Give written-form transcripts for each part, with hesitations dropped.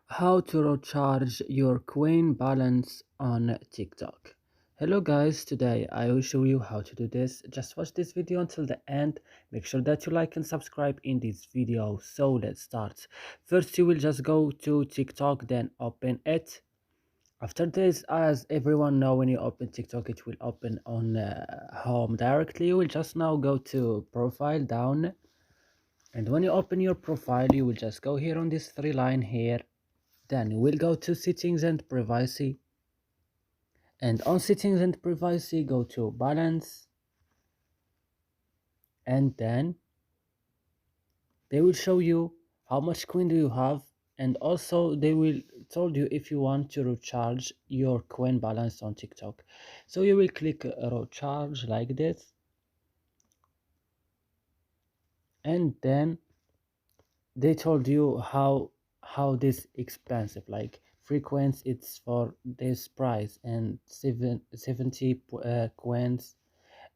How to recharge your coin balance on TikTok. Hello guys, today I will show you how to do this. Just watch this video until the end. Make sure that you like and subscribe in this video. So let's start. First you will just go to TikTok, then open it. After this, as everyone know, when you open TikTok it will open on home directly. You will just now go to profile down, and when you open your profile you will just go here on this three line here. Then we'll go to settings and privacy, and on settings and privacy go to balance, and then they will show you how much coin do you have, and also they will told you if you want to recharge your coin balance on TikTok. So you will click recharge like this, and then they told you how this expensive, like frequency it's for this price and 70 coins.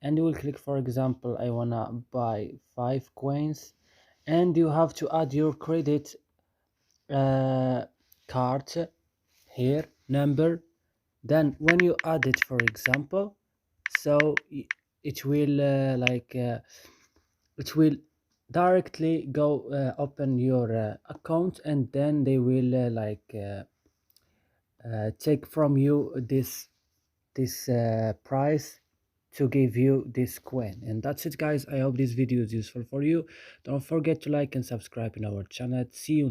And you will click, for example, I wanna buy 5 coins, and you have to add your credit uh, card here number. Then when you add it, for example, so it will it will directly go open your account, and then they will take from you this price to give you this coin. And that's it guys, I hope this video is useful for you. Don't forget to like and subscribe in our channel. See you